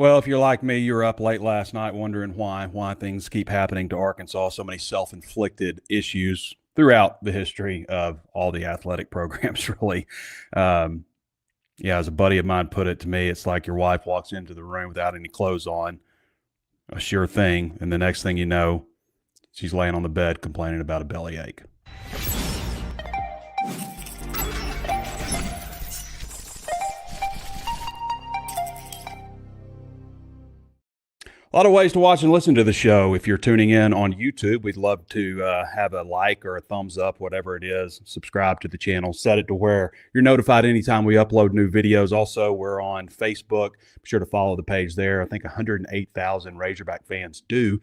Well, if you're like me, you were up late last night wondering why things keep happening to Arkansas, so many self-inflicted issues throughout the history of all the athletic programs, really. Um, yeah, as a buddy of mine put it to me, it's like your wife walks into the room without any clothes on, a sure thing, and the next thing you know, she's laying on the bed complaining about a bellyache. A lot of ways to watch and listen to the show. If you're tuning in on YouTube, we'd love to have a like or a thumbs up, whatever it is. Subscribe to the channel. Set it to where you're notified anytime we upload new videos. Also, we're on Facebook. Be sure to follow the page there. I think 108,000 Razorback fans do.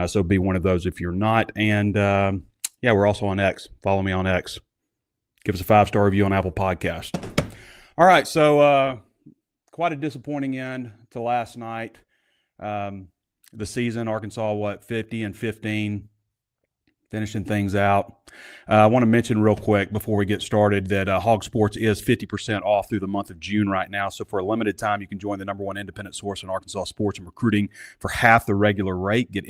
So be one of those if you're not. And, yeah, we're also on X. Follow me on X. Give us a 5-star review on Apple Podcast. All right, so quite a disappointing end to last night. The season, Arkansas, 50-15, finishing things out. I want to mention real quick before we get started that HawgSports is 50% off through the month of June right now. So for a limited time, you can join the #1 independent source in Arkansas sports and recruiting for half the regular rate. Get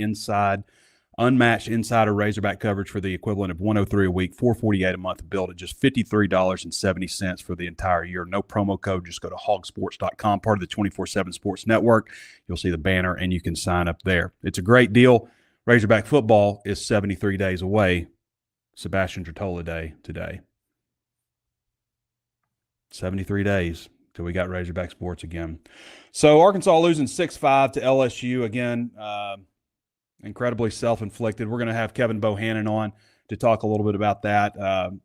unmatched insider Razorback coverage for the equivalent of $103 a week, $448 a month, billed at just $53.70 for the entire year. No promo code. Just go to hogsports.com, part of the 24/7 Sports Network. You'll see the banner, and you can sign up there. It's a great deal. Razorback football is 73 days away. Sebastian Tretola Day today. 73 days till we got Razorback sports again. So Arkansas losing 6-5 to LSU again. Incredibly self-inflicted. We're going to have Kevin Bohannon on to talk a little bit about that.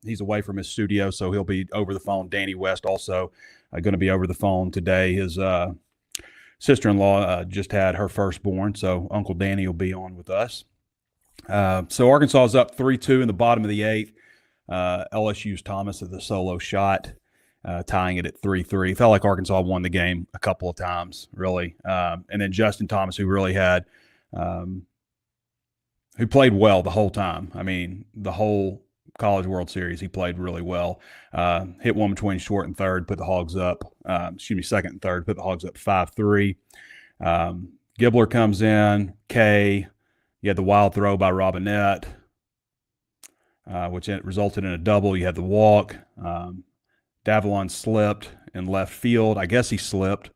He's away from his studio, so he'll be over the phone. Danny West also going to be over the phone today. His sister-in-law just had her firstborn, so Uncle Danny will be on with us. So Arkansas is up 3-2 in the bottom of the 8th. LSU's Thomas at the solo shot, tying it at 3-3. Felt like Arkansas won the game a couple of times, really. And then Justin Thomas, who really had who played well the whole time. I mean, the whole College World Series, he played really well. Hit one between short and third, put the Hogs up. Second and third, put the Hogs up 5-3. Gibbler comes in. K. You had the wild throw by Robinette, which resulted in a double. You had the walk. Davalon slipped in left field. I guess he slipped,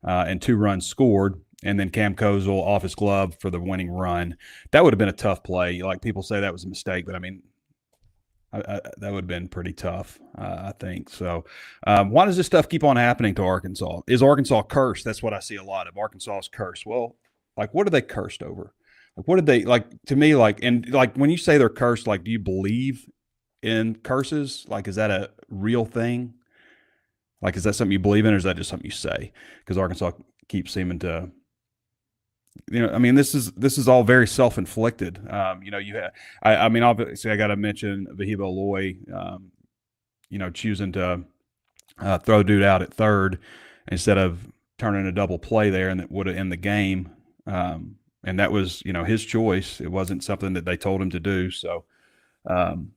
and 2 runs scored. And then Cam Kozel off his glove for the winning run. That would have been a tough play. Like, people say that was a mistake, but I mean, that would have been pretty tough, I think. So why does this stuff keep on happening to Arkansas? Is Arkansas cursed? That's what I see a lot of. Arkansas is cursed. Well, like, what are they cursed over? Like, what did they, like, to me, like, and like, when you say they're cursed, like, do you believe in curses? Like, is that a real thing? Like, is that something you believe in, or is that just something you say? Because Arkansas keeps seeming to, I mean, this is all very self-inflicted. You have, I mean, obviously, I got to mention Vahibo Loy, choosing to throw dude out at third instead of turning a double play there, and that would have ended the game. And that was, his choice. It wasn't something that they told him to do. So, and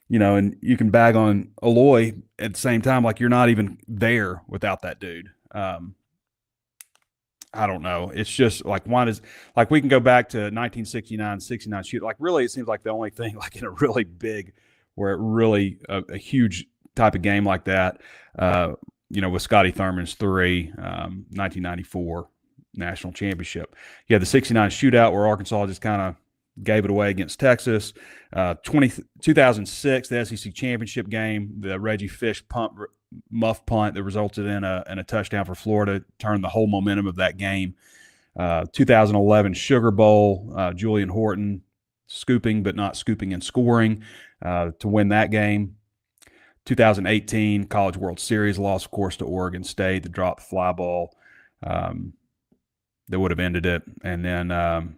you can bag on Aloy at the same time, like, you're not even there without that dude. I don't know. It's just like, we can go back to 1969 shoot. Like, really, it seems like the only thing, like, in a really big, where it really a huge type of game like that, with Scotty Thurman's 1994 national championship. You had the 69 shootout where Arkansas just kind of gave it away against Texas. 2006, the SEC championship game, the Reggie Fish muff punt that resulted in a touchdown for Florida turned the whole momentum of that game. 2011 Sugar Bowl, Julian Horton scooping but not scooping and scoring to win that game. 2018 College World Series loss, of course, to Oregon State, the dropped fly ball that would have ended it. And then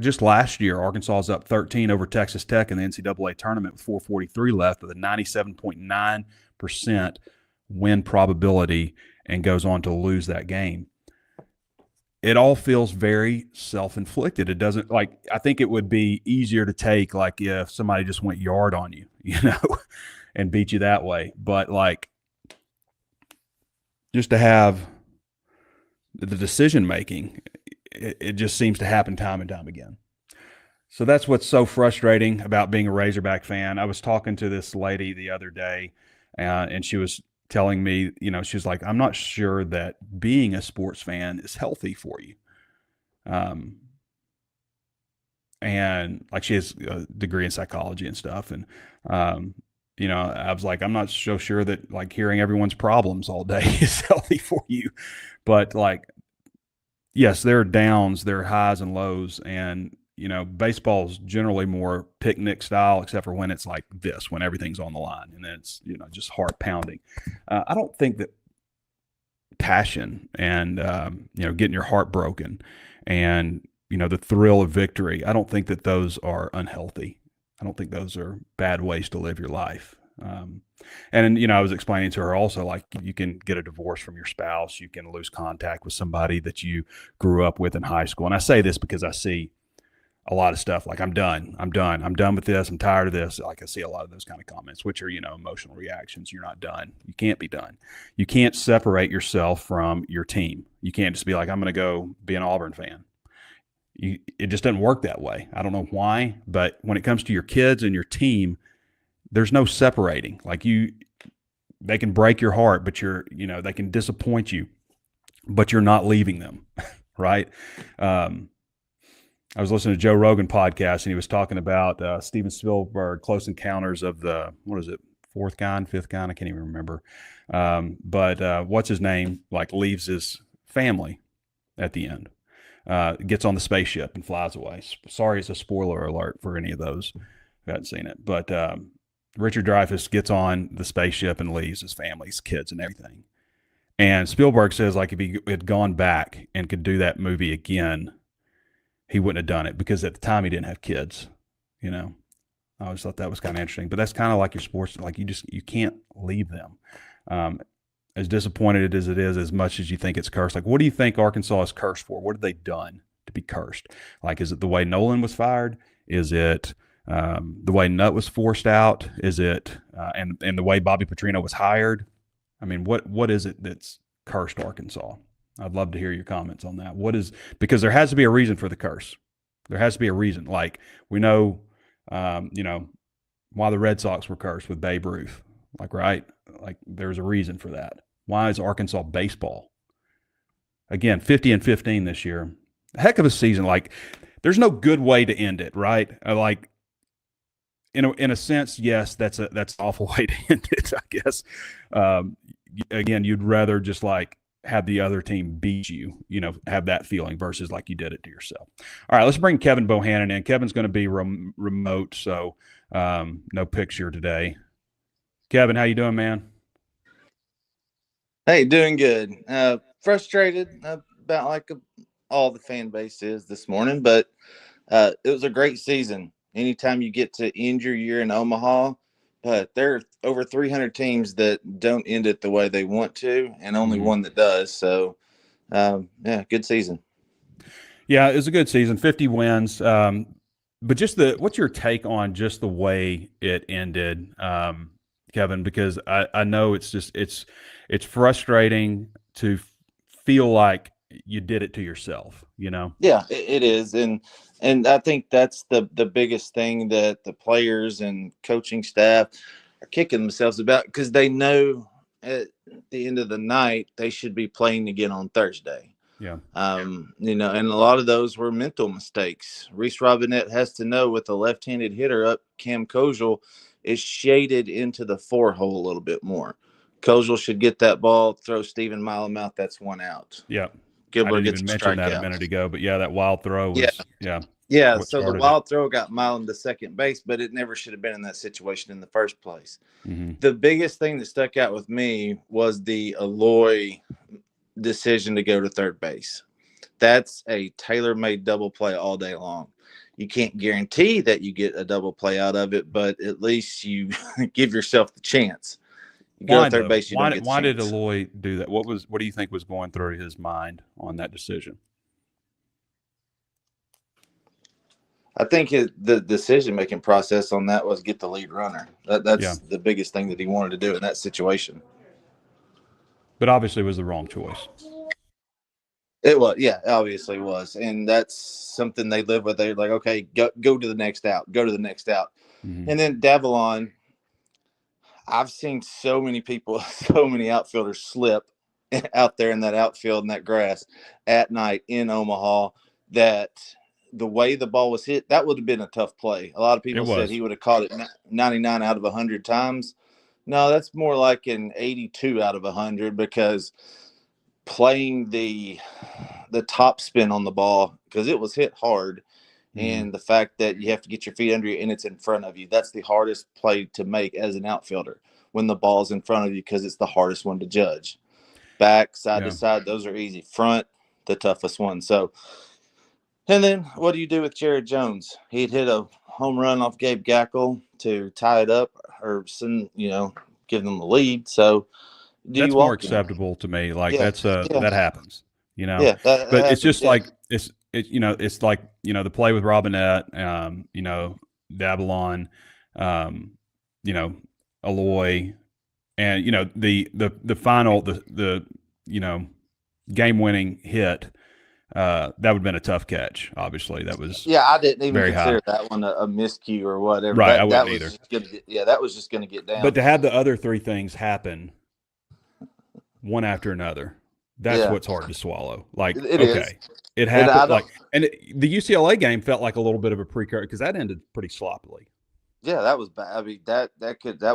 just last year, Arkansas is up 13 over Texas Tech in the NCAA tournament with 4:43 left with a 97.9% win probability, and goes on to lose that game. It all feels very self-inflicted. It doesn't, like, I think it would be easier to take, like, if somebody just went yard on you, and beat you that way. But, like, just to have the decision making, it just seems to happen time and time again. So that's what's so frustrating about being a Razorback fan. I was talking to this lady the other day, and she was telling me, she was like, I'm not sure that being a sports fan is healthy for you. And like she has a degree in psychology and stuff. And, I was like, I'm not so sure that like hearing everyone's problems all day is healthy for you. But like, yes, there are downs, there are highs and lows. And, baseball's generally more picnic style, except for when it's like this, when everything's on the line and then it's, just heart pounding. I don't think that passion and, getting your heart broken and, the thrill of victory, I don't think that those are unhealthy. I don't think those are bad ways to live your life. And I was explaining to her also, like, you can get a divorce from your spouse, you can lose contact with somebody that you grew up with in high school. And I say this because I see a lot of stuff like, I'm done with this, I'm tired of this. Like, I see a lot of those kind of comments, which are, emotional reactions. You're not done. You can't be done. You can't separate yourself from your team. You can't just be like, I'm going to go be an Auburn fan. It just doesn't work that way. I don't know why, but when it comes to your kids and your team, there's no separating. Like, they can break your heart, but they can disappoint you, but you're not leaving them, right? I was listening to Joe Rogan podcast, and he was talking about Steven Spielberg, Close Encounters of the, what is it, fifth kind? I can't even remember. But what's his name? Like, leaves his family at the end. Gets on the spaceship and flies away. Sorry, it's a spoiler alert for any of those who haven't seen it. But Richard Dreyfuss gets on the spaceship and leaves his family, his kids, and everything. And Spielberg says, like, if he had gone back and could do that movie again, he wouldn't have done it because at the time he didn't have kids. I always thought that was kind of interesting. But that's kind of like your sports. Like, you can't leave them. As disappointed as it is, as much as you think it's cursed. Like, what do you think Arkansas is cursed for? What have they done to be cursed? Like, is it the way Nolan was fired? Is it the way Nutt was forced out? Is it and the way Bobby Petrino was hired? I mean, what is it that's cursed Arkansas? I'd love to hear your comments on that. Because there has to be a reason for the curse. There has to be a reason. Like, we know, why the Red Sox were cursed with Babe Ruth. Like, right? Like, there's a reason for that. Why is Arkansas baseball? Again, 50-15 this year. A heck of a season. Like, there's no good way to end it, right? Like, in a sense, yes, that's an awful way to end it, I guess. Again, you'd rather just like have the other team beat you, have that feeling versus like you did it to yourself. All right, let's bring Kevin Bohannon in. Kevin's going to be remote, so no picture today. Kevin, how you doing, man? Hey, doing good. Frustrated about like all the fan base is this morning, but it was a great season. Anytime you get to end your year in Omaha, but there are over 300 teams that don't end it the way they want to, and only one that does. So, yeah, good season. Yeah, it was a good season, 50 wins. But what's your take on just the way it ended, Kevin? Because I know it's frustrating to feel like you did it to yourself, Yeah, it is, and I think that's the biggest thing that the players and coaching staff are kicking themselves about, because they know at the end of the night they should be playing again on Thursday. Yeah. And a lot of those were mental mistakes. Reese Robinette has to know, with a left-handed hitter up, Cam Kozel is shaded into the four hole a little bit more. Kozel should get that ball, throw Stephen Milam out. That's one out. Yeah. Gibler I didn't gets even a mention that a strikeout minute ago, but yeah, that wild throw was, Yeah, what so the started wild throw got Milam to second base, but it never should have been in that situation in the first place. Mm-hmm. The biggest thing that stuck out with me was the Aloy decision to go to third base. That's a tailor-made double play all day long. You can't guarantee that you get a double play out of it, but at least you give yourself the chance. You go to third base, you don't get the Why did chance. Aloy do that? What do you think was going through his mind on that decision? I think the decision-making process on that was get the lead runner. That's the biggest thing that he wanted to do in that situation. But obviously it was the wrong choice. It was, yeah, obviously was, and that's something they live with. They're like, okay, go to the next out, go to the next out, Mm-hmm. and then Davalon. I've seen so many people, so many outfielders slip out there in that outfield in that grass at night in Omaha. That the way the ball was hit, that would have been a tough play. A lot of It people said was. he would have caught it 99 out of 100 times. No, that's more like an 82 out of 100 because playing the top spin on the ball because it was hit hard, Mm-hmm. and the fact that you have to get your feet under you and it's in front of you, that's the hardest play to make as an outfielder when the ball's in front of you because it's the hardest one to judge. Back, side to Yeah. side, those are easy. Front, the toughest one. So, and then what do you do with Jared Jones? He'd hit a home run off Gabe Gackle to tie it up or send, give them the lead. So do you That's more walk him? acceptable to me. Like Yeah, that's yeah, that happens, you know. yeah. That But it's happens. just Yeah, like it's like the play with Robinette, Dabalon, um, you know, Aloy, and the final the game winning hit. That would have been a tough catch. Obviously, that was yeah. I didn't even very high. consider that one a miscue or whatever. Right, I That wouldn't was either. just gonna get, yeah, that was just gonna get But down. to have the other three things happen one after another, that's Yeah, what's hard to swallow. Like, it is. okay, it And I happened. don't. Like, and the UCLA game felt like a little bit of a precursor because that ended pretty sloppily. Yeah, that was bad. I mean, that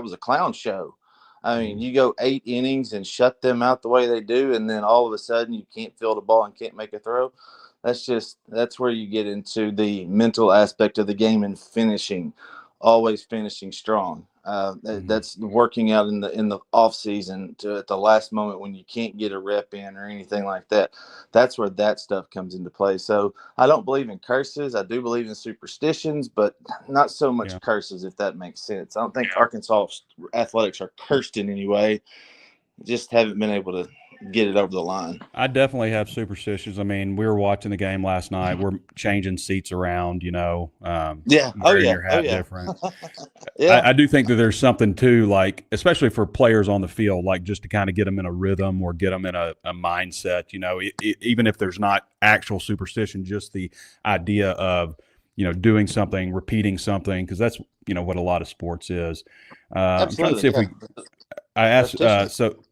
was a clown show. I mean, Mhm. you go 8 innings and shut them out the way they do, and then all of a sudden you can't field a ball and can't make a throw. That's where you get into the mental aspect of the game and finishing, always finishing strong. Mhm. That's working out in the off season to at the last moment when you can't get a rep in or anything like that. That's where that stuff comes into play. So I don't believe in curses. I do believe in superstitions, but not so Yeah. much curses, if that makes sense. I don't think Arkansas athletics are cursed in any way. Just haven't been able to get it over the line. I definitely have superstitions. I mean, we were watching the game last night. We're changing seats around, Yeah. Oh wearing yeah. your Oh hat yeah. different. Yeah. I do think that there's something too, like especially for players on the field, like just to kind of get them in a rhythm or get them in a mindset. Even if there's not actual superstition, just the idea of doing something, repeating something, because that's what a lot of sports is. I'm trying to see Absolutely. if Yeah. we. I asked Repetition. so.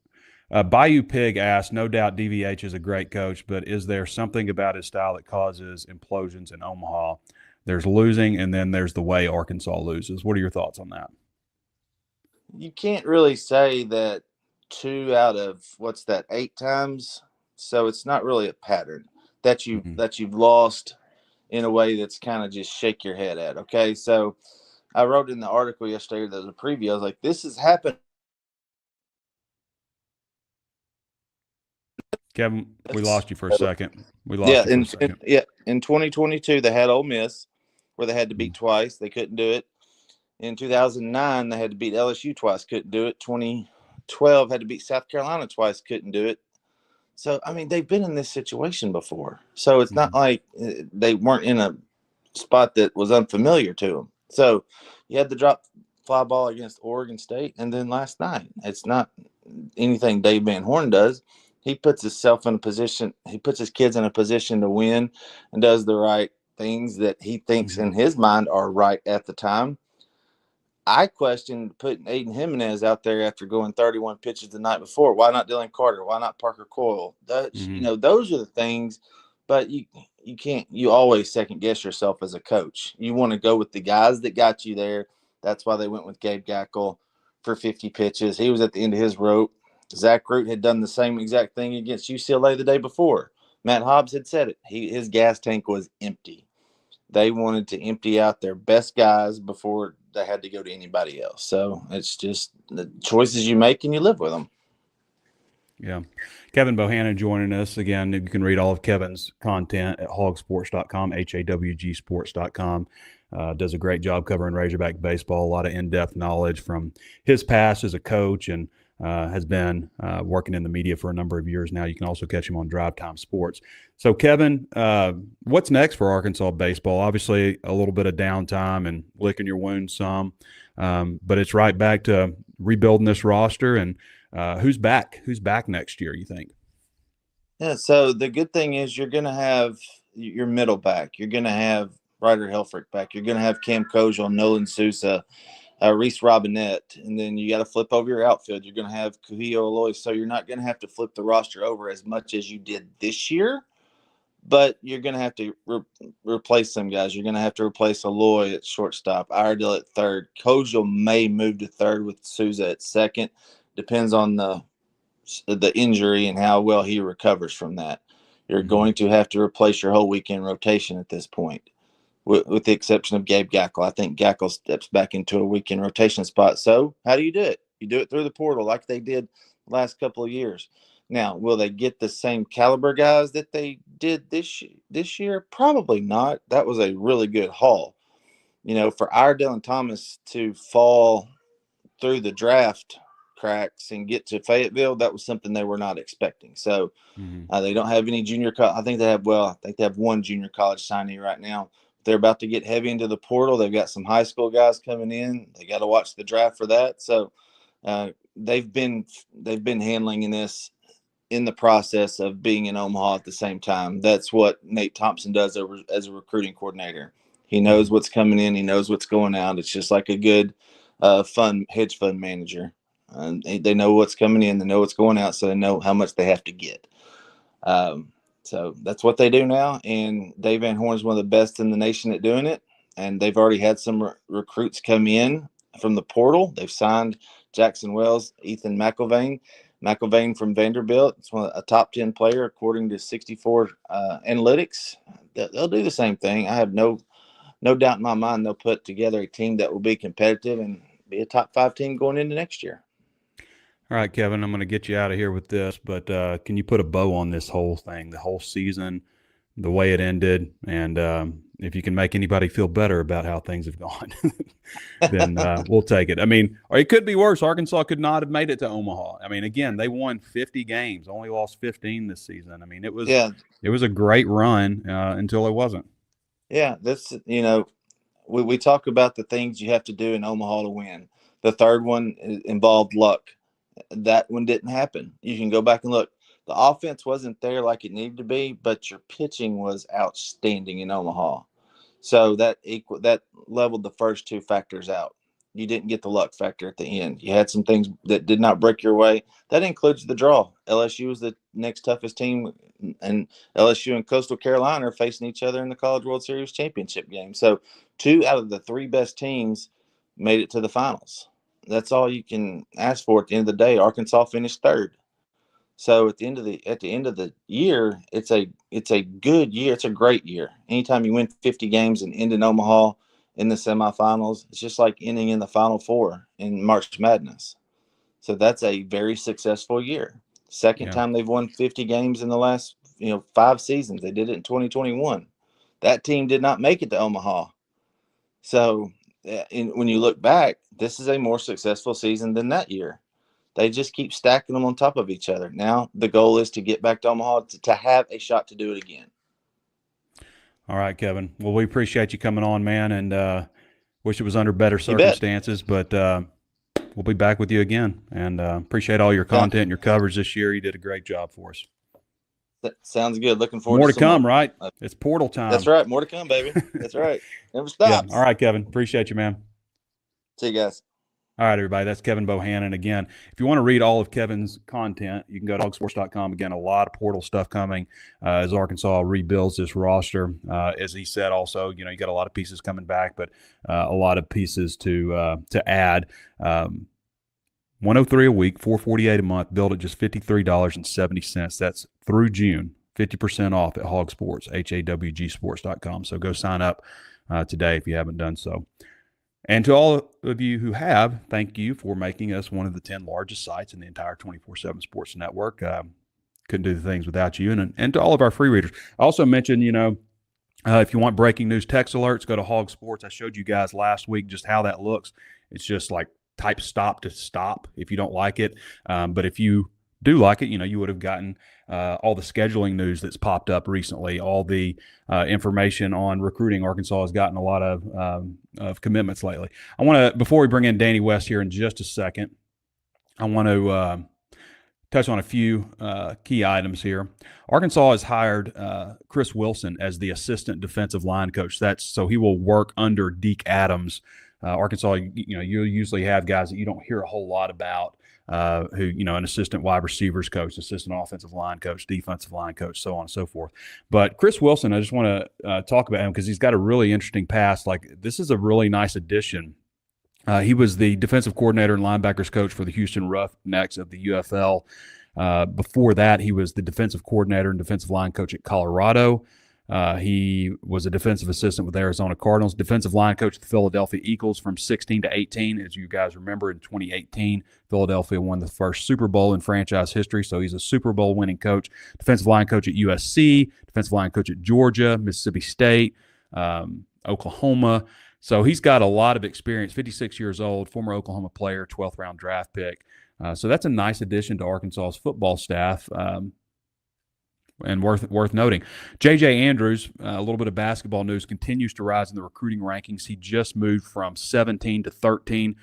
Bayou Pig asked, no doubt DVH is a great coach, but is there something about his style that causes implosions in Omaha? There's losing, and then there's the way Arkansas loses. What are your thoughts on that? You can't really say that two out of what's that 8 times. So it's not really a pattern Mm-hmm. that you've lost in a way that's kind of just shake your head at. Okay, so I wrote in the article yesterday. There's a preview. I was like, this has happened. Kevin, we lost you for a second. We Yeah, lost you for a second. in 2022 they had Ole Miss where they had to Mm-hmm. beat twice. They couldn't do it. In 2009 they had to beat LSU twice. Couldn't do it. 2012 had to beat South Carolina twice. Couldn't do it. So I mean they've been in this situation before. So it's Mm-hmm. not like they weren't in a spot that was unfamiliar to them. So you had to drop fly ball against Oregon State, and then last night it's not anything Dave Van Horn does. He puts himself in a position. He puts his kids in a position to win, and does the right things that he thinks Mm-hmm. in his mind are right at the time. I questioned putting Aiden Jimenez out there after going 31 pitches the night before. Why not Dylan Carter? Why not Parker Coyle? Mm-hmm. Those are the things. But you can't. You always second guess yourself as a coach. You want to go with the guys that got you there. That's why they went with Gabe Gackle for 50 pitches. He was at the end of his rope. Zach Root had done the same exact thing against UCLA the day before. Matt Hobbs had said it. His gas tank was empty. They wanted to empty out their best guys before they had to go to anybody else. So it's just the choices you make and you live with them. Yeah. Kevin Bohannon joining us again. You can read all of Kevin's content at hawgsports.com, HAWGsports.com. Does a great job covering Razorback baseball, a lot of in-depth knowledge from his past as a coach, and has been working in the media for a number of years now. You can also catch him on Drive Time Sports. So, Kevin, what's next for Arkansas baseball? Obviously, a little bit of downtime and licking your wounds some, but it's right back to rebuilding this roster. And who's back? Who's back next year, you think? Yeah. So the good thing is you're going to have your middle back. You're going to have Ryder Helfrich back. You're going to have Cam Kojal, Nolan Sousa, Reese Robinette, and then you got to flip over your outfield. You're going to have Kuhio Aloy. So you're not going to have to flip the roster over as much as you did this year, but you're going to have to replace some guys. You're going to have to replace Aloy at shortstop, Iredale at third. Kojal may move to third with Sousa at second. Depends on the injury and how well he recovers from that. You're going to have to replace your whole weekend rotation at this point, with the exception of Gabe Gackle. I think Gackle steps back into a weekend rotation spot. So how do you do it? You do it through the portal like they did the last couple of years. Now, will they get the same caliber guys that they did this year? Probably not. That was a really good haul. For Iredale and Thomas to fall through the draft cracks and get to Fayetteville, that was something they were not expecting. So they don't have any junior. I think they have one junior college signee right now. They're about to get heavy into the portal. They've got some high school guys coming in. They got to watch the draft for that. So they've been handling in this in the process of being in Omaha at the same time. That's what Nate Thompson does as a recruiting coordinator. He knows what's coming in. He knows what's going out. It's just like a good hedge fund manager. They know what's coming in. They know what's going out, so they know how much they have to get. So that's what they do now. And Dave Van Horn is one of the best in the nation at doing it. And they've already had some recruits come in from the portal. They've signed Jackson Wells, Ethan McIlvain from Vanderbilt. It's a top 10 player according to 64 analytics. They'll do the same thing. I have no doubt in my mind they'll put together a team that will be competitive and be a top 5 team going into next year. All right, Kevin, I'm going to get you out of here with this, but can you put a bow on this whole thing, the whole season, the way it ended, and if you can make anybody feel better about how things have gone, then we'll take it. I mean, or it could be worse. Arkansas could not have made it to Omaha. I mean, again, they won 50 games, only lost 15 this season. I mean, it was a great run until it wasn't. Yeah, we talk about the things you have to do in Omaha to win. The third one involved luck. That one didn't happen. You can go back and look. The offense wasn't there like it needed to be, but your pitching was outstanding in Omaha. So that leveled the first two factors out. You didn't get the luck factor at the end. You had some things that did not break your way. That includes the draw. LSU was the next toughest team, and LSU and Coastal Carolina are facing each other in the College World Series championship game. So 2 out of the 3 best teams made it to the finals. That's all you can ask for at the end of the day. Arkansas finished 3rd. So at the end of the year, it's a good year. It's a great year. Anytime you win 50 games and end in Omaha in the semifinals, it's just like ending in the Final Four in March Madness. So that's a very successful year. Second time they've won 50 games in the last 5 seasons. They did it in 2021. That team did not make it to Omaha. So when you look back, this is a more successful season than that year. They just keep stacking them on top of each other. Now the goal is to get back to Omaha to have a shot to do it again. All right, Kevin. Well, we appreciate you coming on, man, and wish it was under better circumstances, but we'll be back with you again. And appreciate all your content and your coverage this year. You did a great job for us. That sounds good. Looking forward more to come, right? It's portal time. That's right. More to come, baby. That's right. Never stops. Yeah. All right, Kevin. Appreciate you, man. See you guys. All right, everybody, that's Kevin Bohannon. Again, if you want to read all of Kevin's content, you can go to HawgSports.com. Again, a lot of portal stuff coming as Arkansas rebuilds this roster. As he said also, you got a lot of pieces coming back, but a lot of pieces to add. $103 a week, $448 a month, billed at just $53.70. That's through June, 50% off at HawgSports, HawgSports.com. So go sign up today if you haven't done so. And to all of you who have, thank you for making us one of the 10 largest sites in the entire 24/7 Sports Network. Couldn't do the things without you. And to all of our free readers. I also mentioned, if you want breaking news text alerts, go to HawgSports. I showed you guys last week just how that looks. It's just like type stop to stop if you don't like it. But if you do like it, you would have gotten all the scheduling news that's popped up recently, all the information on recruiting. Arkansas has gotten a lot of commitments lately. I want to, before we bring in Danny West here in just a second, I want to touch on a few key items here. Arkansas has hired Chris Wilson as the assistant defensive line coach. So he will work under Deke Adams. Arkansas, you usually have guys that you don't hear a whole lot about. Who, an assistant wide receivers coach, assistant offensive line coach, defensive line coach, so on and so forth. But Chris Wilson, I just want to talk about him because he's got a really interesting past. Like, this is a really nice addition. He was the defensive coordinator and linebackers coach for the Houston Roughnecks of the UFL. Before that, he was the defensive coordinator and defensive line coach at Colorado. He was a defensive assistant with Arizona Cardinals, defensive line coach at the Philadelphia Eagles from 16 to 18. As you guys remember, in 2018, Philadelphia won the first Super Bowl in franchise history, so he's a Super Bowl winning coach. Defensive line coach at USC, defensive line coach at Georgia, Mississippi State, Oklahoma. So he's got a lot of experience, 56 years old, former Oklahoma player, 12th round draft pick. So that's a nice addition to Arkansas's football staff. And worth noting. J.J. Andrews, a little bit of basketball news, continues to rise in the recruiting rankings. He just moved from 17 to 13.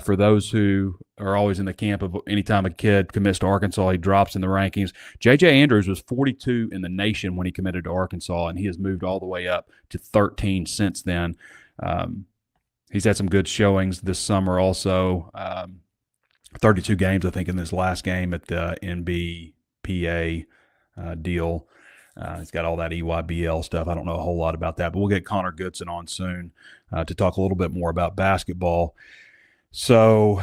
For those who are always in the camp of anytime a kid commits to Arkansas, he drops in the rankings. J.J. Andrews was 42 in the nation when he committed to Arkansas, and he has moved all the way up to 13 since then. He's had some good showings this summer also. 32 games, I think, in this last game at the NBPA deal. He's got all that EYBL stuff. I don't know a whole lot about that, but we'll get Connor Goodson on soon to talk a little bit more about basketball. So,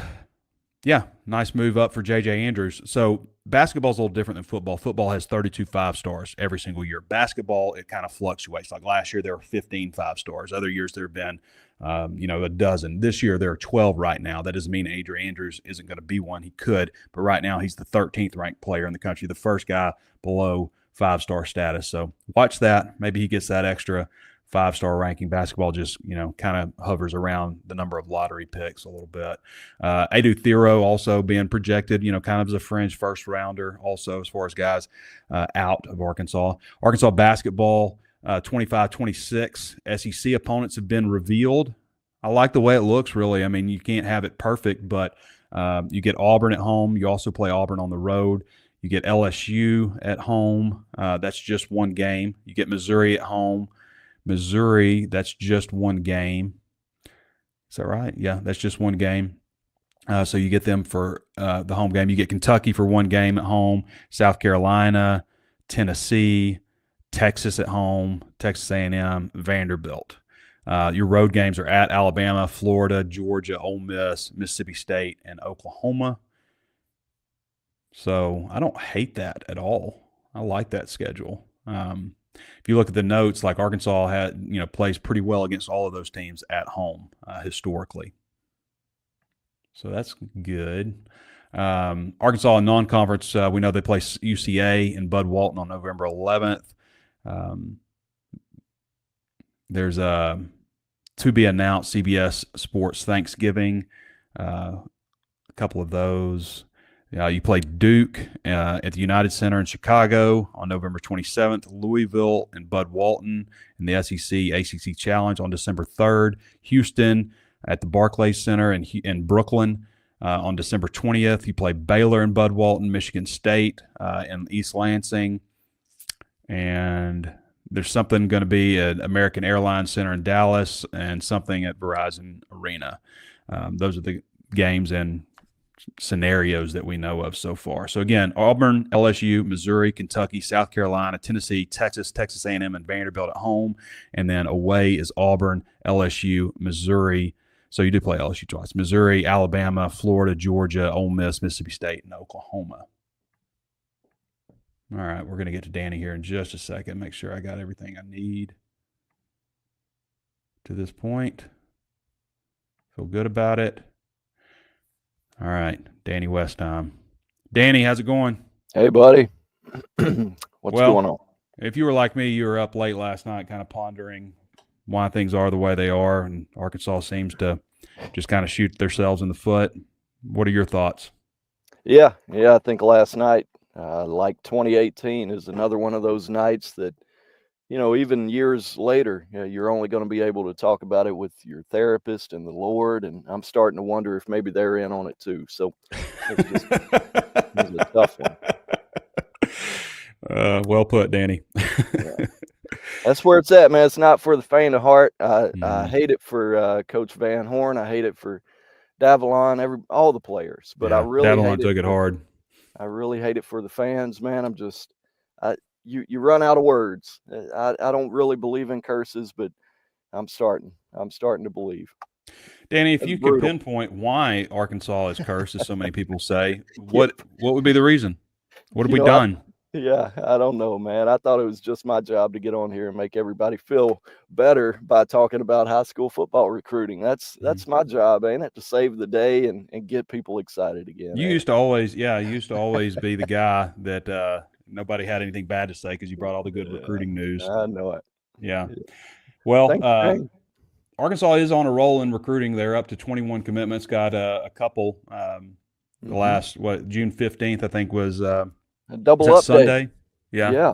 yeah, nice move up for J.J. Andrews. So basketball's a little different than football. Football has 32 5-stars every single year. Basketball, it kind of fluctuates. Like last year, there were 15 5-stars. Other years, there have been, a dozen. This year, there are 12 right now. That doesn't mean Adrian Andrews isn't going to be one. He could, but right now, he's the 13th ranked player in the country, the first guy below 5-star status. So watch that. Maybe he gets that extra 5-star ranking. Basketball just, kind of hovers around the number of lottery picks a little bit. Adu Thero also being projected, kind of as a fringe first rounder also as far as guys out of Arkansas. Arkansas basketball, 25-26. SEC opponents have been revealed. I like the way it looks, really. I mean, you can't have it perfect, but you get Auburn at home. You also play Auburn on the road. You get LSU at home. That's just one game. You get Missouri at home. Missouri, that's just one game. Is that right? Yeah, that's just one game. So you get them for the home game. You get Kentucky for one game at home, South Carolina, Tennessee, Texas at home, Texas A&M, Vanderbilt. Your road games are at Alabama, Florida, Georgia, Ole Miss, Mississippi State, and Oklahoma. So I don't hate that at all. I like that schedule. If you look at the notes, like Arkansas plays pretty well against all of those teams at home historically. So that's good. Arkansas in non-conference, we know they play UCA and Bud Walton on November 11th. There's a to-be-announced CBS Sports Thanksgiving, a couple of those. You play Duke at the United Center in Chicago on November 27th, Louisville and Bud Walton in the SEC ACC Challenge on December 3rd, Houston at the Barclays Center in Brooklyn on December 20th. You play Baylor and Bud Walton, Michigan State in East Lansing, and there's something going to be at American Airlines Center in Dallas and something at Verizon Arena. Those are the games and scenarios that we know of so far. So again, Auburn, LSU, Missouri, Kentucky, South Carolina, Tennessee, Texas, Texas A&M, and Vanderbilt at home. And then away is Auburn, LSU, Missouri. So you do play LSU twice. Missouri, Alabama, Florida, Georgia, Ole Miss, Mississippi State, and Oklahoma. All right, we're going to get to Danny here in just a second. Make sure I got everything I need to this point. Feel good about it. All right, Danny West time. Danny, how's it going? Hey, buddy. What's going on? If you were like me, you were up late last night kind of pondering why things are the way they are, and Arkansas seems to just kind of shoot themselves in the foot. What are your thoughts? Yeah, I think last night, like 2018, is another one of those nights that, even years later, you're only going to be able to talk about it with your therapist and the Lord. And I'm starting to wonder if maybe they're in on it too. So let's just was a tough one. Well put, Danny. Yeah. That's where it's at, man. It's not for the faint of heart. I Mhm. hate it for Coach Van Horn. I hate it for Davalon, all the players. But I Yeah, really Davalon hate it took it for hard. I really hate it for the fans, man. I'm just you run out of words. I don't really believe in curses, but I'm starting to believe. Danny, if That's you could brutal. pinpoint why Arkansas is cursed, as so many people say, Yeah. what would be the reason? What have You we know, done? Yeah, I don't know, man. I thought it was just my job to get on here and make everybody feel better by talking about high school football recruiting. That's Mhm. my job, ain't it? To save the day and get people excited again. You Ain't used to always, yeah, you used to always be the guy that nobody had anything bad to say because you brought all the good it? recruiting news. I know it. Yeah. Yeah. Well, Thanks, man. Arkansas is on a roll in recruiting. They're up to 21 commitments. Got a couple. The last June 15th, I think was A is double that up day. Sunday? Yeah. Yeah.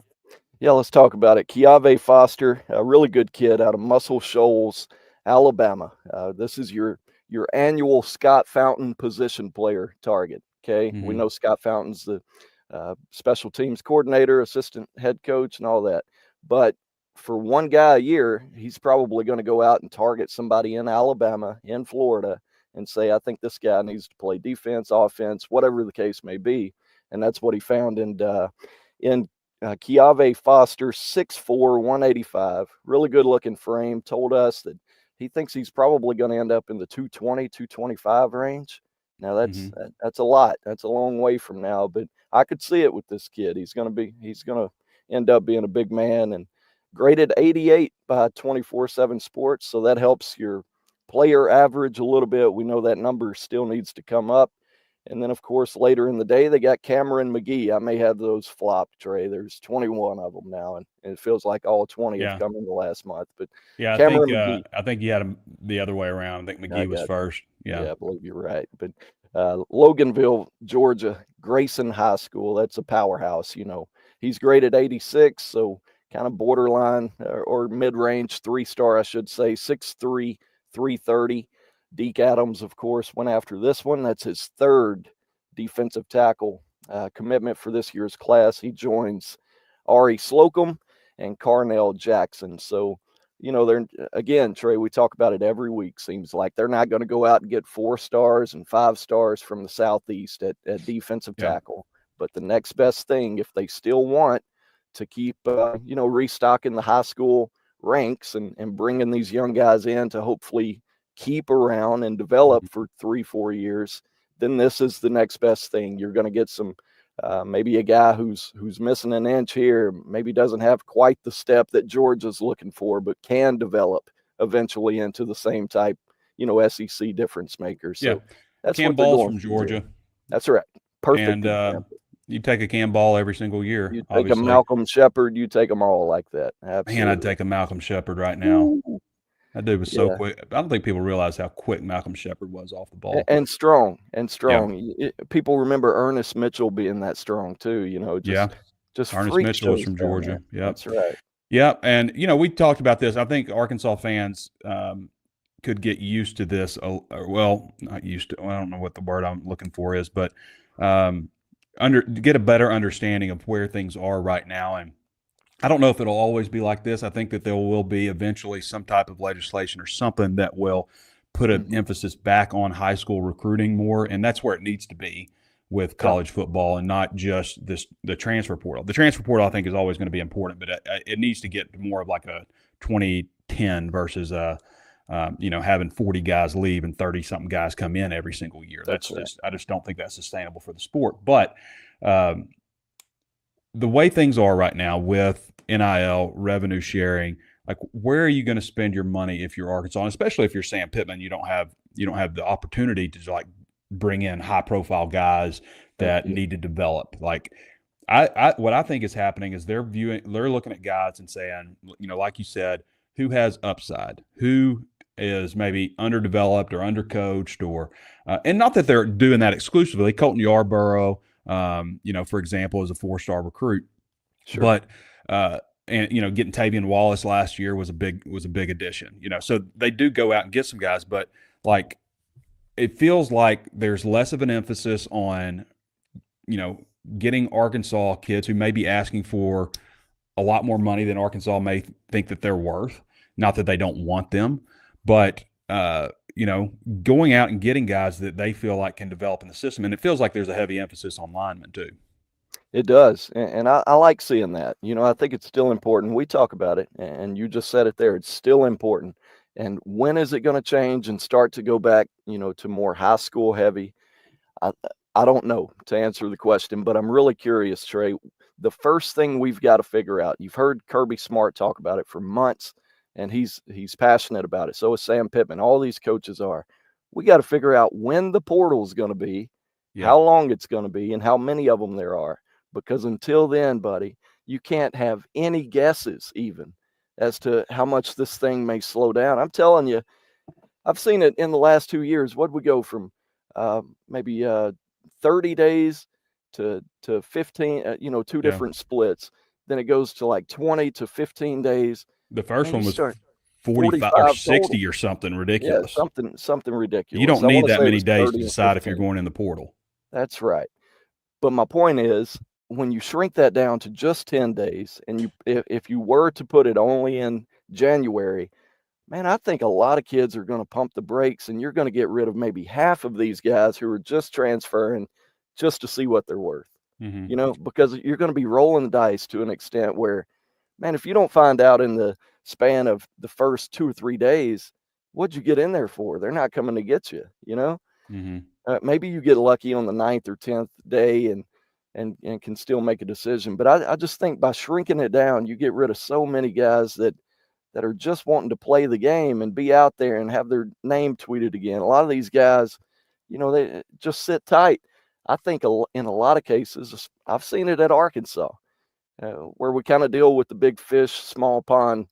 Yeah, let's talk about it. Keave Foster, a really good kid out of Muscle Shoals, Alabama. This is your annual Scott Fountain position player target. Okay, we Mhm. know Scott Fountain's the special teams coordinator, assistant head coach, and all that. But for one guy a year, he's probably going to go out and target somebody in Alabama, in Florida, and say, "I think this guy needs to play defense, offense, whatever the case may be." And that's what he found in Keave Foster, 6'4", 185, really good looking frame, told us that he thinks he's probably going to end up in the 220, 225 range. Now Mhm. that's a lot. That's a long way from now, but I could see it with this kid. He's going to end up being a big man, and graded 88 by 24/7 Sports, so that helps your player average a little bit. We know that number still needs to come up. And then, of course, later in the day, they got Cameron McGee. I may have those flopped, Trey. There's 21 of them now, and it feels like all 20 have Yeah. come in the last month. But Yeah, Cameron McGee, I think you had him the other way around. I think I McGee was got, first. Yeah. yeah, I believe you're right. But Loganville, Georgia, Grayson High School, that's a powerhouse. He's graded 86, so kind of borderline or mid-range 3-star, I should say, 6'3", 330. Deke Adams, of course, went after this one. That's his third defensive tackle commitment for this year's class. He joins Ari Slocum and Carnell Jackson. So, they're again, Trey, we talk about it every week. Seems like they're not going to go out and get 4 stars and 5 stars from the Southeast at defensive Yeah. tackle. But the next best thing, if they still want to keep, restocking the high school ranks and bringing these young guys in to hopefully keep around and develop Mhm. for 3-4 years, then this is the next best thing. You're going to get some maybe a guy who's missing an inch here, maybe doesn't have quite the step that Georgia's looking for, but can develop eventually into the same type, SEC difference maker. Yeah. So that's Cam what they're Ball's going from for here. Georgia. That's right. Perfect And example. you take a Cam Ball every single year, You take a obviously. Malcolm Shepard, you take them all like that. Man, Absolutely. I'd take a Malcolm Shepard right now. Ooh. That dude was so Yeah. quick. I don't think people realize how quick Malcolm Shepard was off the ball. And strong. Yeah. People remember Ernest Mitchell being that strong too, Yeah. just Ernest freak Mitchell was shows from down Georgia. there. Yep. That's right. Yeah. And, we talked about this. I think Arkansas fans could get used to this. Well, not used to. I don't know what the word I'm looking for is, but get a better understanding of where things are right now. And I don't know if it'll always be like this. I think that there will be eventually some type of legislation or something that will put an emphasis back on high school recruiting more, and that's where it needs to be with college football and not just the transfer portal. The transfer portal, I think, is always going to be important, but it needs to get more of like a 2010 versus having 40 guys leave and 30-something guys come in every single year. That's right. I just don't think that's sustainable for the sport. But the way things are right now with NIL, revenue sharing, like where are you going to spend your money if you're Arkansas, and especially if you're Sam Pittman, you don't have the opportunity to like bring in high profile guys that need to develop. Like what I think is happening is they're looking at guys and saying, like you said, who has upside, who is maybe underdeveloped or undercoached, or and not that they're doing that exclusively. Colton Yarborough, for example, is a 4-star recruit. Sure. But and getting Tavian Wallace last year was a big addition. So they do go out and get some guys, but like it feels like there's less of an emphasis on getting Arkansas kids who may be asking for a lot more money than Arkansas may think that they're worth. Not that they don't want them, but going out and getting guys that they feel like can develop in the system. And it feels like there's a heavy emphasis on linemen too. It does. And I like seeing that. I think it's still important. We talk about it, and you just said it there. It's still important. And when is it going to change and start to go back, to more high school heavy? I don't know, to answer the question, but I'm really curious, Trey. The first thing we've got to figure out, you've heard Kirby Smart talk about it for months, and he's passionate about it. So is Sam Pittman. All these coaches are. We got to figure out when the portal is going to be, how long it's going to be, and how many of them there are. Because until then, buddy, you can't have any guesses even as to how much this thing may slow down. I'm telling you, I've seen it in the last 2 years. What'd we go from maybe 30 days to 15, two different splits. Then it goes to like 20 to 15 days. The first one was 45 or 60 total. Or something ridiculous. Yeah, something ridiculous. You don't need that many days to decide if you're going in the portal. That's right. But my point is, when you shrink that down to just 10 days, and if you were to put it only in January, man, I think a lot of kids are going to pump the brakes, and you're going to get rid of maybe half of these guys who are just transferring just to see what they're worth. Because you're going to be rolling the dice to an extent where, man, if you don't find out in the span of the first 2 or 3 days, what'd you get in there for? They're not coming to get you, maybe you get lucky on the 9th or 10th day and can still make a decision. But I just think by shrinking it down, you get rid of so many guys that are just wanting to play the game and be out there and have their name tweeted again. A lot of these guys, they just sit tight. I think in a lot of cases, I've seen it at Arkansas, where we kind of deal with the big fish, small pond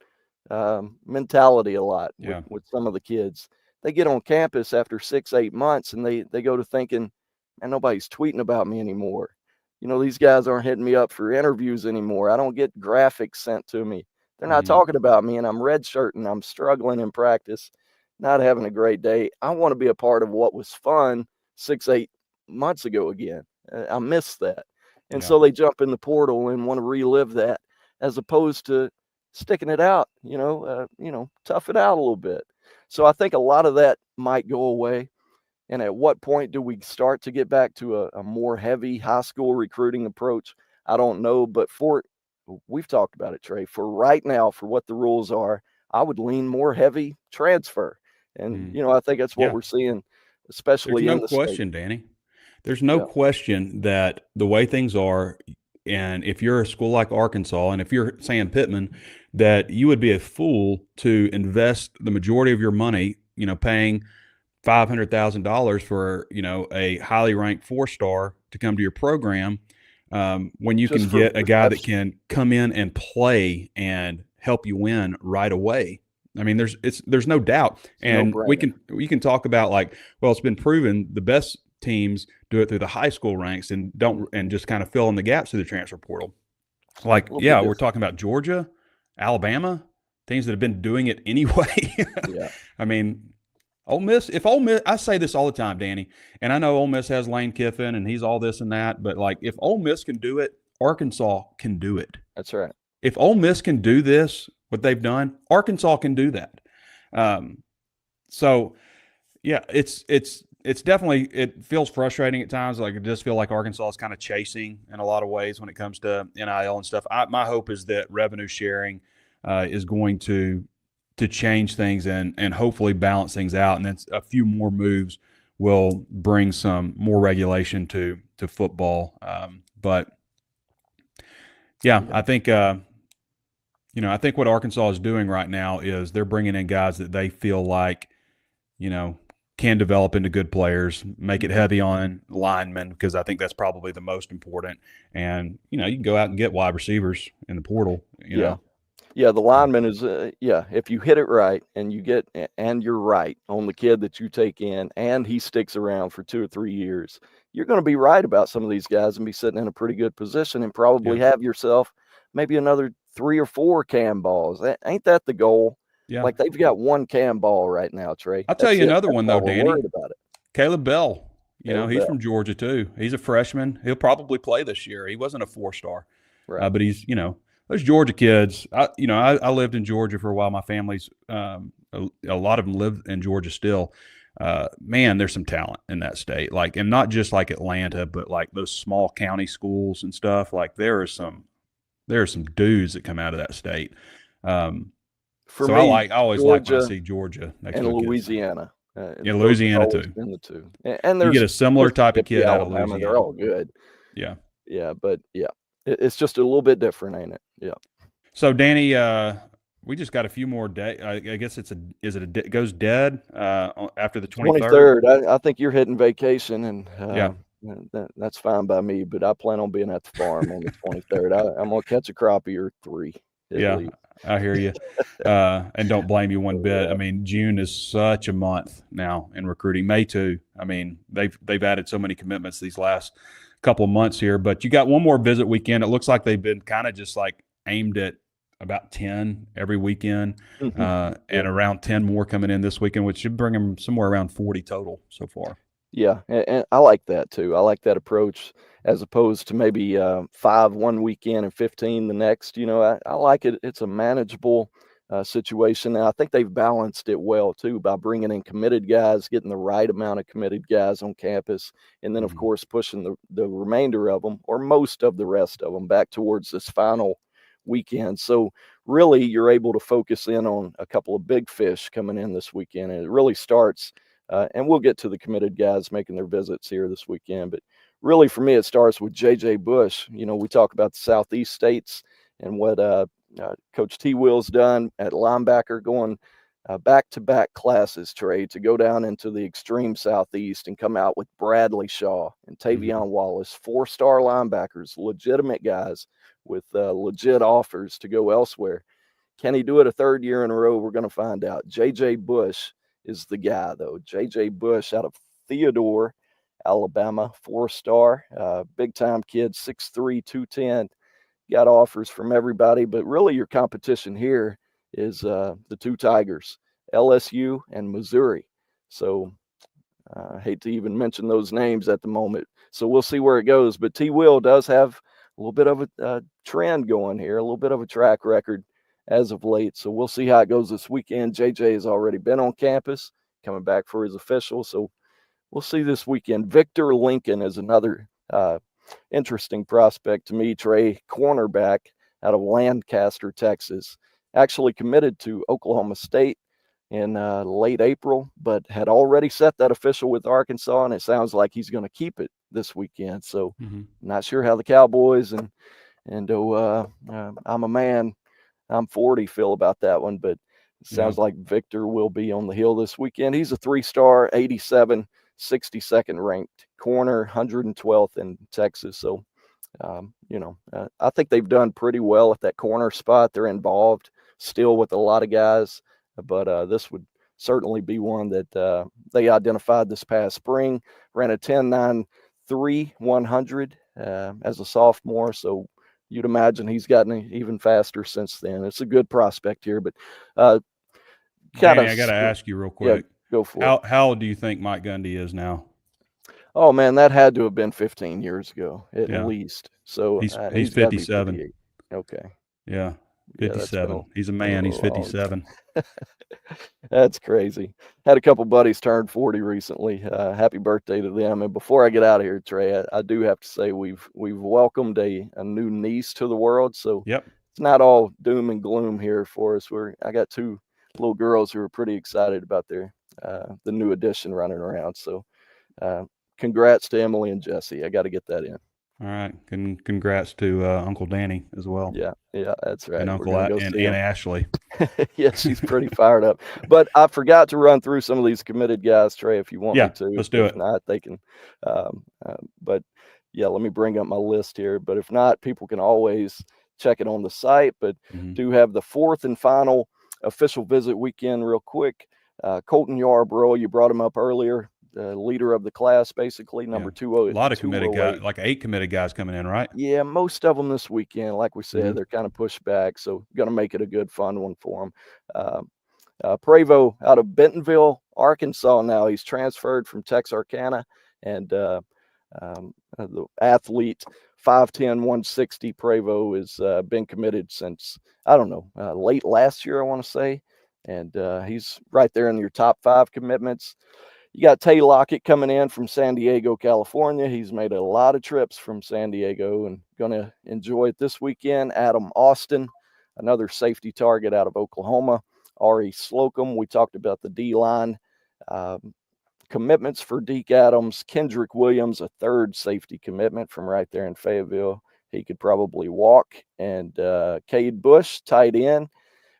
mentality a lot with some of the kids. They get on campus after 6-8 months and they go to thinking, man, nobody's tweeting about me anymore. These guys aren't hitting me up for interviews anymore. I don't get graphics sent to me. They're not talking about me, and I'm redshirting. I'm struggling in practice, not having a great day. I want to be a part of what was fun 6-8 months ago again. I miss that. And so they jump in the portal and want to relive that, as opposed to sticking it out, tough it out a little bit. So I think a lot of that might go away. And at what point do we start to get back to a more heavy high school recruiting approach? I don't know, but we've talked about it, Trey. For right now, for what the rules are, I would lean more heavy transfer. And, I think that's what we're seeing, especially in the question, state. Danny. There's no question that the way things are, and if you're a school like Arkansas, and if you're Sam Pittman, that you would be a fool to invest the majority of your money, paying $500,000 for, a highly ranked 4-star to come to your program, when you can get a guy that can come in and play and help you win right away. I mean, there's no doubt. And we can talk about like, well, it's been proven the best teams do it through the high school ranks and just kind of fill in the gaps through the transfer portal. Like, we're talking about Georgia, Alabama, teams that have been doing it anyway. I mean, Ole Miss, I say this all the time, Danny, and I know Ole Miss has Lane Kiffin and he's all this and that, but like if Ole Miss can do it, Arkansas can do it. That's right. If Ole Miss can do this, what they've done, Arkansas can do that. It's definitely, it feels frustrating at times. Like I just feel like Arkansas is kind of chasing in a lot of ways when it comes to NIL and stuff. My hope is that revenue sharing is going to change things and hopefully balance things out. And then a few more moves will bring some more regulation to football. I think, I think what Arkansas is doing right now is they're bringing in guys that they feel like, can develop into good players, make it heavy on linemen, because I think that's probably the most important. And, you can go out and get wide receivers in the portal, you know. Yeah, the lineman is, if you hit it right and you're right on the kid that you take in and he sticks around for 2 or 3 years, you're going to be right about some of these guys and be sitting in a pretty good position and probably have yourself maybe another 3 or 4 cam balls. Ain't that the goal? Yeah. Like they've got 1 cam ball right now, Trey. I'll tell you another one though, Danny. Worried about it. Caleb Bell. You know, he's from Georgia too. He's a freshman. He'll probably play this year. He wasn't a 4-star, Right. but he's, you know, those Georgia kids. I lived in Georgia for a while. My family's a lot of them live in Georgia still. Man, there's some talent in that state. Like, and not just like Atlanta, but like those small county schools and stuff. Like, there are some dudes that come out of that state. For So me, I always like when I see Georgia next and to a kid's Louisiana. Yeah, Those have Louisiana always too. been the two. And You there's get a similar type of Mississippi, kid out of Alabama. They're Louisiana. all good. Yeah. Yeah, but yeah, it's just a little bit different, ain't it? Yeah. So Danny, we just got a few more days. I guess it goes dead after the 23rd. I think you're hitting vacation, and Yeah. that's fine by me. But I plan on being at the farm on the 23rd. I'm gonna catch a crappie or 3. Yeah, least. I hear you, and don't blame you one bit. Yeah. I mean, June is such a month now in recruiting. May too. I mean, they've added so many commitments these last couple of months here. But you got one more visit weekend. It looks like they've been kind of just like aimed at about 10 every weekend, and around 10 more coming in this weekend, which should bring them somewhere around 40 total so far. Yeah, and I like that too. I like that approach as opposed to maybe 5 one weekend and 15 the next. You know, I like it. It's a manageable situation. And I think they've balanced it well too by bringing in committed guys, getting the right amount of committed guys on campus, and then of course pushing the remainder of them or most of the rest of them back towards this final weekend. So really, you're able to focus in on a couple of big fish coming in this weekend, and it really starts. And we'll get to the committed guys making their visits here this weekend. But really, for me, it starts with J.J. Bush. You know, we talk about the Southeast states and what Coach T. Will's done at linebacker, going back-to-back classes, Trey, to go down into the extreme Southeast and come out with Bradley Shaw and Tavion Wallace, 4-star linebackers, legitimate guys with legit offers to go elsewhere. Can he do it a third year in a row? We're going to find out. J.J. Bush is the guy, though. J.J. Bush out of Theodore, Alabama, 4-star, big-time kid, 6'3", 210. Got offers from everybody, but really your competition here is the 2 Tigers, LSU and Missouri. So I hate to even mention those names at the moment. So we'll see where it goes. But T. Will does have a little bit of a trend going here, a little bit of a track record as of late. So we'll see how it goes this weekend. JJ has already been on campus, coming back for his official. So we'll see this weekend. Victor Lincoln is another interesting prospect to me, Trey, cornerback out of Lancaster, Texas. Actually committed to Oklahoma State in late April, but had already set that official with Arkansas, and it sounds like he's going to keep it this weekend. So not sure how the Cowboys and I'm a man, I'm 40 feel about that one, but it sounds like Victor will be on the hill this weekend. He's a 3-star, 87, 62nd ranked corner, 112th in Texas. So, I think they've done pretty well at that corner spot. They're involved still with a lot of guys, but this would certainly be one that they identified this past spring. Ran a 10.93 100 as a sophomore. So you'd imagine he's gotten even faster since then. It's a good prospect here, but Danny, I got to ask you real quick. Yeah, go for it. How old do you think Mike Gundy is now? Oh man, that had to have been 15 years ago at least. So he's 57. Okay. Yeah, 57. He's a man. He's 57. That's crazy. Had a couple buddies turned 40 recently. Happy birthday to them. And before I get out of here, Trey, I do have to say we've welcomed a new niece to the world. So it's not all doom and gloom here for us. I got 2 little girls who are pretty excited about the new addition running around. So congrats to Emily and Jesse. I got to get that in. All right. Congrats to Uncle Danny as well. Yeah, that's right. And Uncle and Ashley. Yeah, she's pretty fired up. But I forgot to run through some of these committed guys, Trey, if you want me to. Let's do it. If not, they can. But yeah, let me bring up my list here. But if not, people can always check it on the site. But do have the 4th and final official visit weekend real quick. Colton Yarbrough, you brought him up earlier. The leader of the class, basically, number 208. A lot of committed guys, like 8 committed guys coming in, right? Yeah, most of them this weekend. Like we said, they're kind of pushed back, so going to make it a good, fun one for them. Prevo out of Bentonville, Arkansas now. He's transferred from Texarkana, And the athlete, 5'10", 160, Prevost, has been committed since, I don't know, late last year, I want to say. And he's right there in your top 5 commitments. You got Tay Lockett coming in from San Diego, California. He's made a lot of trips from San Diego and going to enjoy it this weekend. Adam Austin, another safety target out of Oklahoma. Ari Slocum, we talked about the D-line. Commitments for Deke Adams. Kendrick Williams, a 3rd safety commitment from right there in Fayetteville. He could probably walk. And Cade Bush, tight end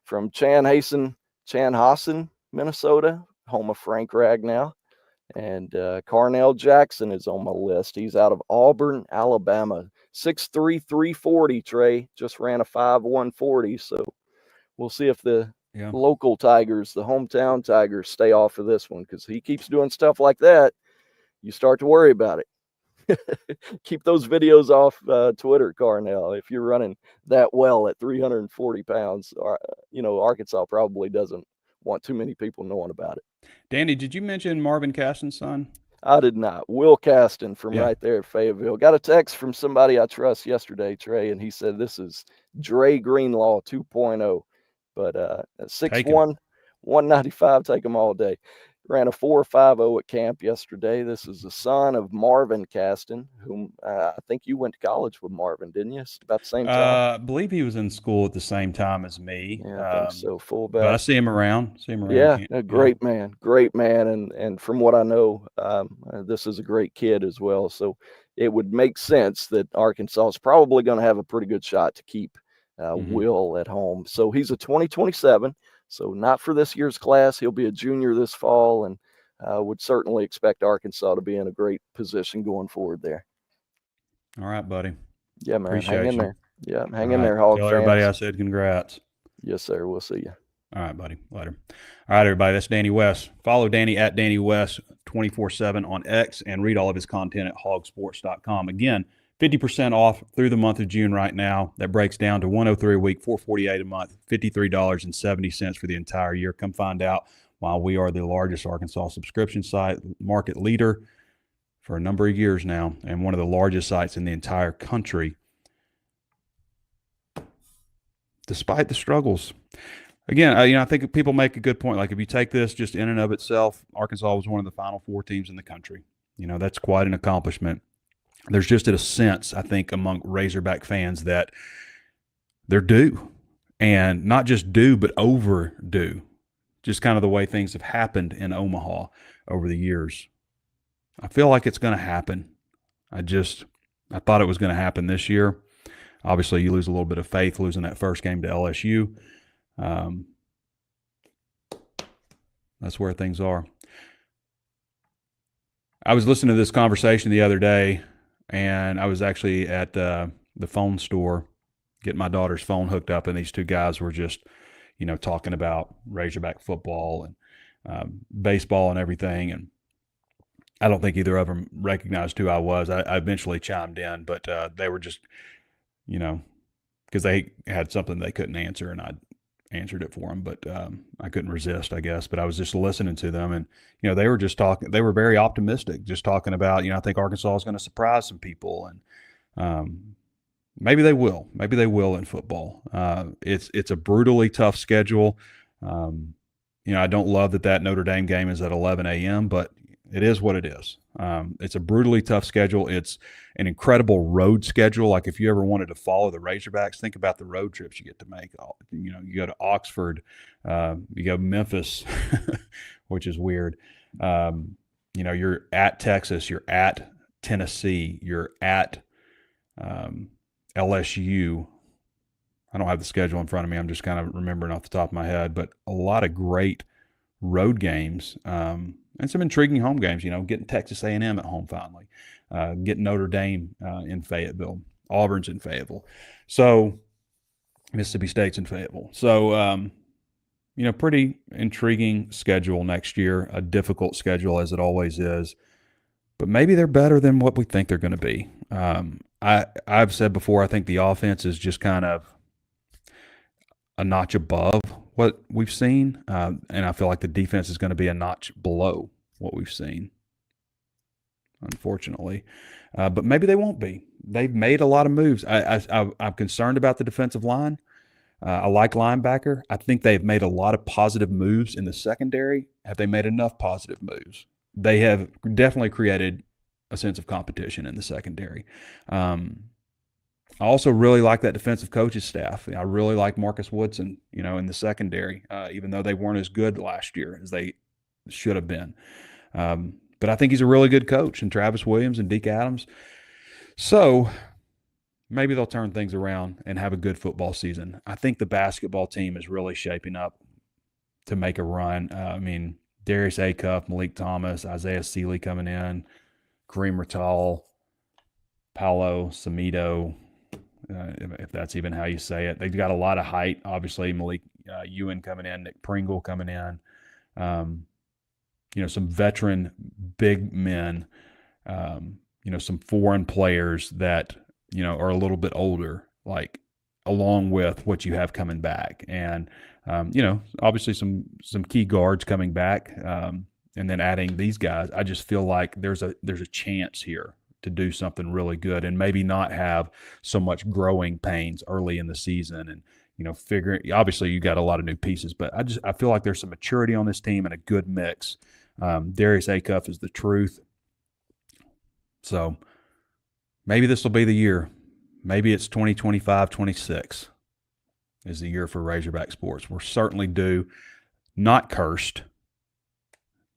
from Chanhassen, Minnesota, home of Frank Ragnow. And Carnell Jackson is on my list. He's out of Auburn, Alabama. 6'3", 340, Trey. Just ran a 5'1", 40. So we'll see if the local Tigers, the hometown Tigers, stay off of this one, because he keeps doing stuff like that. You start to worry about it. Keep those videos off Twitter, Carnell. If you're running that well at 340 pounds, Arkansas probably doesn't want too many people knowing about it. Danny, did you mention Marvin Caston's son? I did not. Will Caston from right there at Fayetteville. Got a text from somebody I trust yesterday, Trey, and he said this is Dre Greenlaw 2.0. But 6'1", 195, take them all day. Ran a 4.50 at camp yesterday. This is the son of Marvin Caston, whom I think you went to college with Marvin, didn't you? About the same time? I believe he was in school at the same time as me. Yeah, I think so. Fullback. But I see him around. Yeah, a great man. And from what I know, this is a great kid as well. So it would make sense that Arkansas is probably going to have a pretty good shot to keep Will at home. So he's a 2027. So not for this year's class. He'll be a junior this fall, and would certainly expect Arkansas to be in a great position going forward there. All right, buddy. Yeah, man. Appreciate hang in you. there. Yeah, hang in there, Hog Tell fans. everybody I said congrats. Yes, sir. We'll see you. All right, buddy. Later. All right, everybody. That's Danny West. Follow Danny at Danny West 24/7 on X and read all of his content at HawgSports.com. Again, 50% off through the month of June right now. That breaks down to $103 a week, $448 a month, $53.70 for the entire year. Come find out why we are the largest Arkansas subscription site, market leader for a number of years now, and one of the largest sites in the entire country, despite the struggles. Again, I think people make a good point. Like, if you take this just in and of itself, Arkansas was one of the Final Four teams in the country. That's quite an accomplishment. There's just a sense, I think, among Razorback fans that they're due, and not just due, but overdue. Just kind of the way things have happened in Omaha over the years. I feel like it's going to happen. I thought it was going to happen this year. Obviously, you lose a little bit of faith losing that first game to LSU. That's where things are. I was listening to this conversation the other day, and I was actually at the phone store getting my daughter's phone hooked up, and these two guys were just, talking about Razorback football and baseball and everything. And I don't think either of them recognized who I was. I eventually chimed in, but they were just, because they had something they couldn't answer, and I answered it for them, but I couldn't resist, I guess. But I was just listening to them, and they were just talking. They were very optimistic, just talking about, I think Arkansas is going to surprise some people, and maybe they will. Maybe they will in football. It's a brutally tough schedule. I don't love that Notre Dame game is at 11 a.m., but it is what it is. It's a brutally tough schedule. It's an incredible road schedule. Like, if you ever wanted to follow the Razorbacks, think about the road trips you get to make. You go to Oxford, you go to Memphis, which is weird. You're at Texas, you're at Tennessee, you're at LSU. I don't have the schedule in front of me. I'm just kind of remembering off the top of my head, but a lot of great road games. And some intriguing home games, getting Texas A&M at home finally, getting Notre Dame in Fayetteville, Auburn's in Fayetteville. So Mississippi State's in Fayetteville. So, pretty intriguing schedule next year, a difficult schedule as it always is. But maybe they're better than what we think they're going to be. I've said before, I think the offense is just kind of a notch above what we've seen, and I feel like the defense is going to be a notch below what we've seen. unfortunately. But maybe they won't be. They've made a lot of moves. I'm concerned about the defensive line. I like linebacker. I think they've made a lot of positive moves in the secondary. Have they made enough positive moves? They have definitely created a sense of competition in the secondary. I also really like that defensive coaches staff. I really like Marcus Woodson, in the secondary, even though they weren't as good last year as they should have been. But I think he's a really good coach, and Travis Williams and Deke Adams. So maybe they'll turn things around and have a good football season. I think the basketball team is really shaping up to make a run. Darius Acuff, Malik Thomas, Isaiah Seeley coming in, Kareem Rattal, Paolo Samito, if that's even how you say it. They've got a lot of height. Obviously, Malik Ewan coming in, Nick Pringle coming in. Some veteran big men, some foreign players that, are a little bit older, like along with what you have coming back. And, obviously some key guards coming back, and then adding these guys. I just feel like there's a chance here to do something really good and maybe not have so much growing pains early in the season. And, obviously you got a lot of new pieces, but I feel like there's some maturity on this team and a good mix. Darius Acuff is the truth. So maybe this will be the year. Maybe it's 2025-26 is the year for Razorback sports. We're certainly due. Not cursed.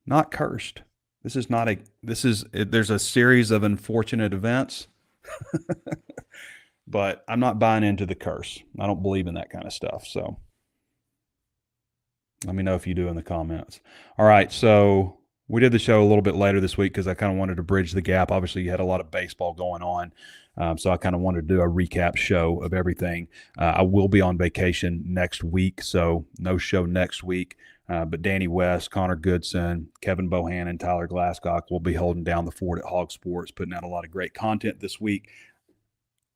Not cursed. There's a series of unfortunate events, but I'm not buying into the curse. I don't believe in that kind of stuff. So let me know if you do in the comments. All right. So we did the show a little bit later this week because I kind of wanted to bridge the gap. Obviously, you had a lot of baseball going on. So I kind of wanted to do a recap show of everything. I will be on vacation next week, so no show next week. But Danny West, Connor Goodson, Kevin Bohannon, Tyler Glasscock will be holding down the fort at HawgSports, putting out a lot of great content this week.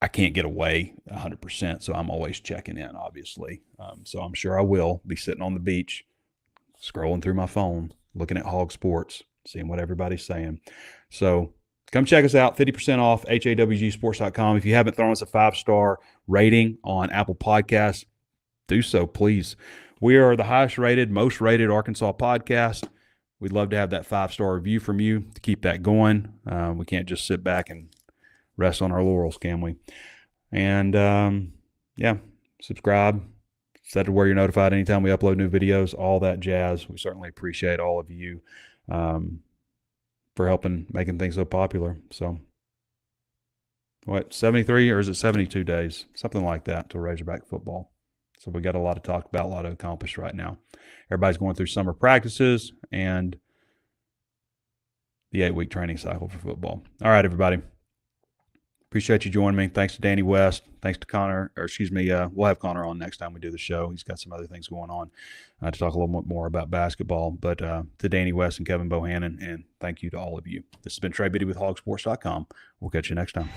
I can't get away 100%, so I'm always checking in, obviously. So I'm sure I will be sitting on the beach, scrolling through my phone, looking at HawgSports, seeing what everybody's saying. So come check us out, 50% off, HAWGsports.com. If you haven't thrown us a 5-star rating on Apple Podcasts, do so, please. We are the highest rated, most rated Arkansas podcast. We'd love to have that 5-star review from you to keep that going. We can't just sit back and rest on our laurels, can we? And, subscribe. Set to where you're notified anytime we upload new videos, all that jazz. We certainly appreciate all of you for helping making things so popular. So, 73 or is it 72 days? Something like that till Razorback football. So we got a lot to talk about, a lot to accomplish right now. Everybody's going through summer practices and the 8-week training cycle for football. All right, everybody. Appreciate you joining me. Thanks to Danny West. Thanks to Connor, we'll have Connor on next time we do the show. He's got some other things going on to talk a little bit more about basketball. But to Danny West and Kevin Bohannon, and thank you to all of you. This has been Trey Biddy with HawgSports.com. We'll catch you next time.